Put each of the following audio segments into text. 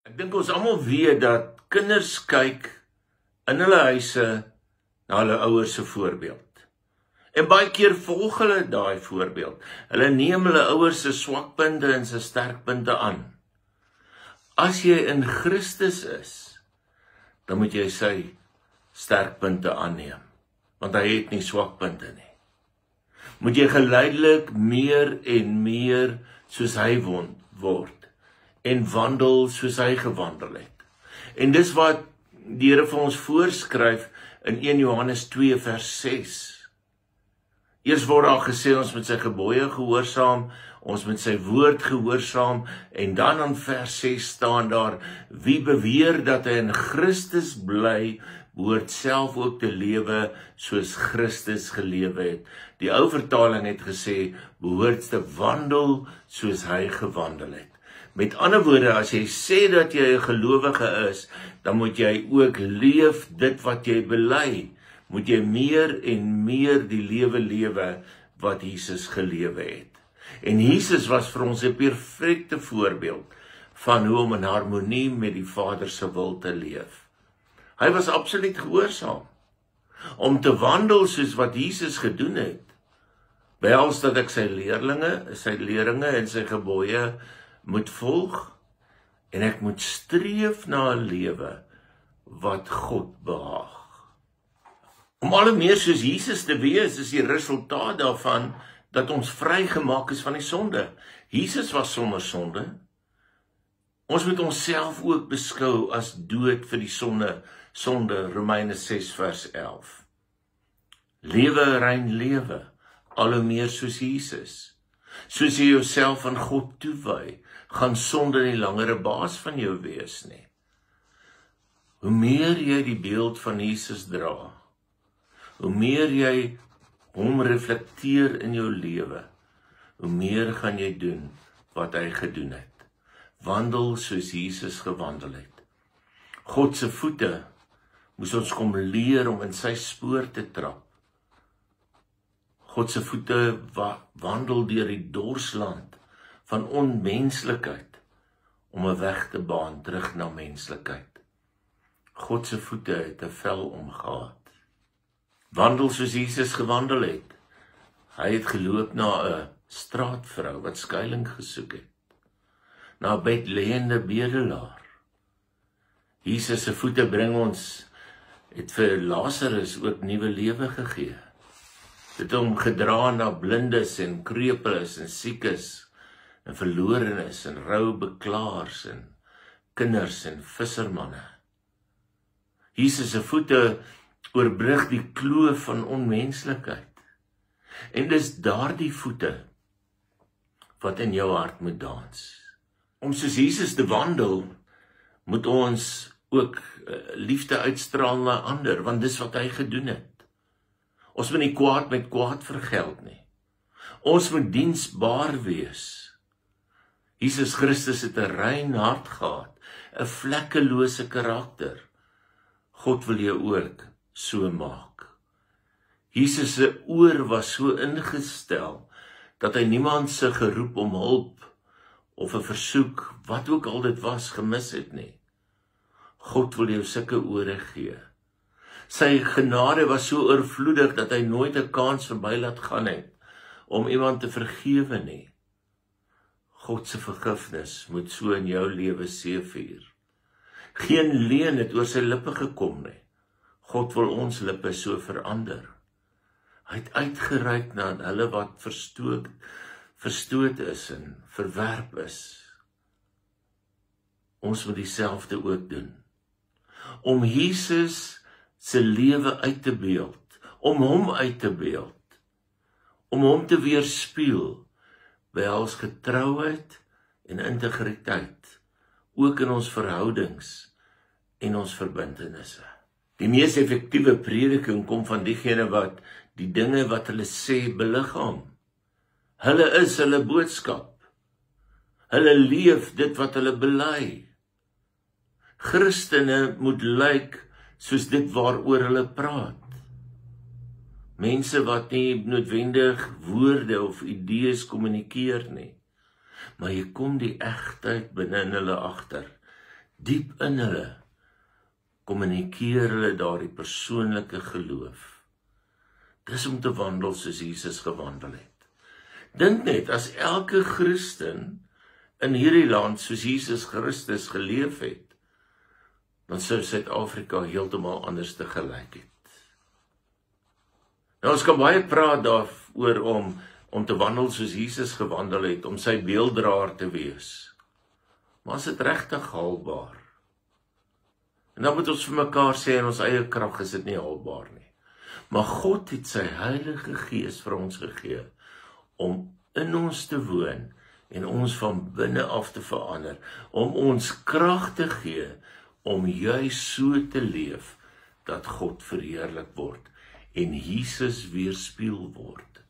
Ek dink ons almal weet dat kinders kyk in hulle huise na hulle ouers se voorbeeld. En baie keer volg hulle daai voorbeeld. Hulle neem hulle ouers se swakpunte en se sterkpunte aan. As jy in Christus is, dan moet jy sy sterkpunte aanneem, want hy het nie swakpunte nie. Moet jy geleidelik meer en meer soos hy word en wandel soos hy gewandel het. En dis wat die Here vir ons voorskryf in 1 Johannes 2 vers 6. Eers word daar gesê ons moet sy gebooie gehoorsaam, ons moet sy woord gehoorsaam, en dan in vers 6 staan daar, wie beweer dat hy in Christus bly, behoort self ook te lewe soos Christus gelewe het. Die ou vertaling het gesê, behoort te wandel soos hy gewandel het. Met ander woorde, as jy sê dat jy 'n gelowige is, dan moet jy ook leef dit wat jy bely. Moet jy meer en meer die lewe wat Jesus gelewe het. En Jesus was vir ons 'n perfekte voorbeeld van hoe om in harmonie met die Vader se wil te leef. Hy was absoluut gehoorsaam. Om te wandel soos wat Jesus gedoen het, behels dat ek sy leringe en sy gebooie moet volg, en ek moet streef na 'n lewe wat God behaag. Om al meer soos Jesus te wees, is die resultaat daarvan dat ons vrygemaak is van die sonde. Jesus was sonder sonde. Ons moet onsself ook beskou as dood vir die sonde, Romeine 6 vers 11. Lewe rein lewe, al hoe meer soos Jesus. Soos jy jouself aan God toewy, gaan sonde nie langer 'n baas van jou wees nie. Hoe meer jy die beeld van Jesus dra, hoe meer jy hom reflekteer in jou lewe, hoe meer gaan jy doen wat hy gedoen het. Wandel soos Jesus gewandel het. God se voete moes ons kom leer om in sy spoor te trap. God se voete wandel deur die dorsland van onmenslikheid om 'n weg te baan terug na menslikheid. God se voete het 'n vel omgehad. Wandel soos Jesus gewandel het. Hy het geloop na 'n straatvrou wat skuiling gesoek het. Na 'n bedlêende bedelaar. Jesus se voete bring ons, het vir Lazarus ook nuwe lewe gegee. Het hom gedra na blindes en krepeles en siekes en verlorenes en roubeklaars en kinders en vissermanne. Jesus se voete oorbrug die kloof van onmenslikheid. En dis daardie voete wat in jou hart moet dans. Om soos Jesus te wandel, moet ons ook liefde uitstraal na ander, want dis wat hy gedoen het. Ons moet nie kwaad met kwaad vergeld nie. Ons moet diensbaar wees. Jesus Christus het 'n rein hart gehad, 'n vlekkelose karakter. God wil jou ook so maak. Jesus se oor was so ingestel, dat hy niemand se geroep om hulp, of 'n versoek, wat ook al dit was, gemis het nie. God wil jou sulke ore gee. Sy genade was so oorvloedig, dat hy nooit 'n kans verby laat gaan het, om iemand te vergewe nie. God se vergifnis moet so in jou lewe seëvier. Geen leuen het oor sy lippe gekom nie. God wil ons lippe so verander. Hy het uitgereik na hulle wat verstoot is en verwerp is. Ons moet dieselfde ook doen. Om Jesus se lewe uit te beeld, om hom uit te beeld, om hom te weerspieël, behels getrouheid en integriteit, ook in ons verhoudings en ons verbintenisse. Die mees effektiewe prediking kom van diegene wat die dinge wat hulle sê beliggaam. Hulle is hulle boodskap. Hulle leef dit wat hulle bely. Christene moet lyk soos dit waaroor hulle praat. Mense wat nie noodwendig woorde of idees kommunikeer nie, maar jy kom die egtheid binne in hulle agter, Diep in hulle kommunikeer hulle daardie persoonlike geloof. Dis om te wandel soos Jesus gewandel het. Dink net, as elke Christen in hierdie land soos Jesus Christus geleef het, dan sou Suid-Afrika heeltemal anders te gelyk het. Nou, ons kan baie praat daaroor om te wandel soos Jesus gewandel het, om sy beelddraer te wees. Maar is dit regtig haalbaar? En dan moet ons vir mekaar sê, in ons eie krag is dit nie haalbaar nie. Maar God het sy Heilige Gees vir ons gegee, om in ons te woon, en ons van binne af te verander, om ons krag te gee, om juis so te leef, dat God verheerlik word, en Jesus weerspieël word.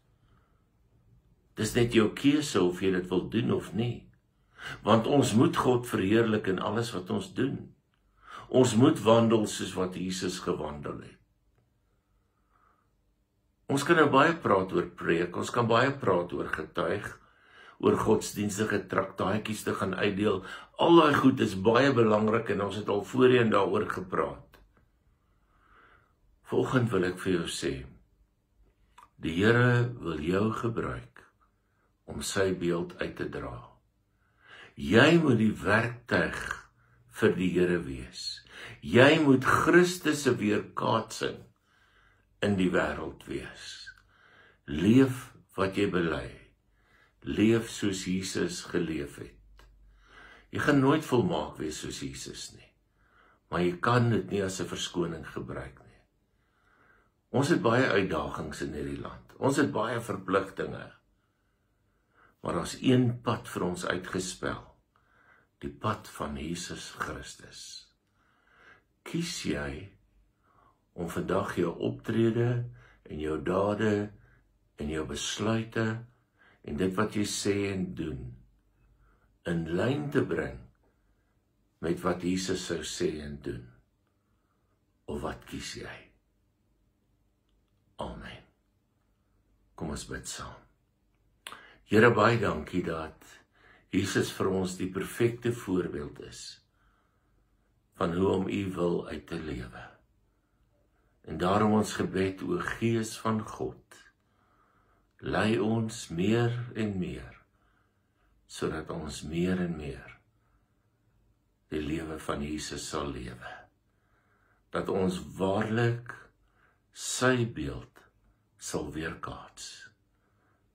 Dis net jou keuse of jy dit wil doen of nie. Want ons moet God verheerlik in alles wat ons doen. Ons moet wandel soos wat Jesus gewandel het. Ons kan nou baie praat oor preek, ons kan baie praat oor getuig, oor godsdienstige traktaatjies te gaan uitdeel. Al daai goed is baie belangrik en ons het al voorheen daaroor gepraat. Volgende wil ek vir jou sê, die Here wil jou gebruik om sy beeld uit te dra. Jy moet die werktuig vir die Here wees. Jy moet Christus se weerkaatsing in die wêreld wees. Leef wat jy bely. Leef soos Jesus geleef het. Jy gaan nooit volmaak wees soos Jesus nie, maar jy kan dit nie as 'n verskoning gebruik nie. Ons het baie uitdagings in hierdie land. Ons het baie verpligtinge. Maar daar's een pad vir ons uitgespel. Die pad van Jesus Christus. Kies jy om vandag jou optrede en jou dade en jou besluite en dit wat jy sê en doen in lyn te bring met wat Jesus sou sê en doen? Of wat kies jy? Amen. Kom ons bid saam. Here, baie dankie dat Jesus vir ons die perfekte voorbeeld is van hoe om u wil uit te lewe. En daarom ons gebed, o Gees van God, lei ons meer en meer, sodat ons meer en meer die lewe van Jesus sal lewe. Dat ons waarlik sy beeld sal weerkaats.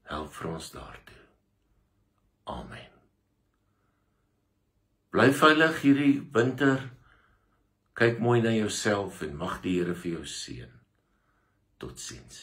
Help vir ons daartoe. Amen. Bly veilig hierdie winter. Kyk mooi na jouself en mag die Here vir jou seën. Totsiens.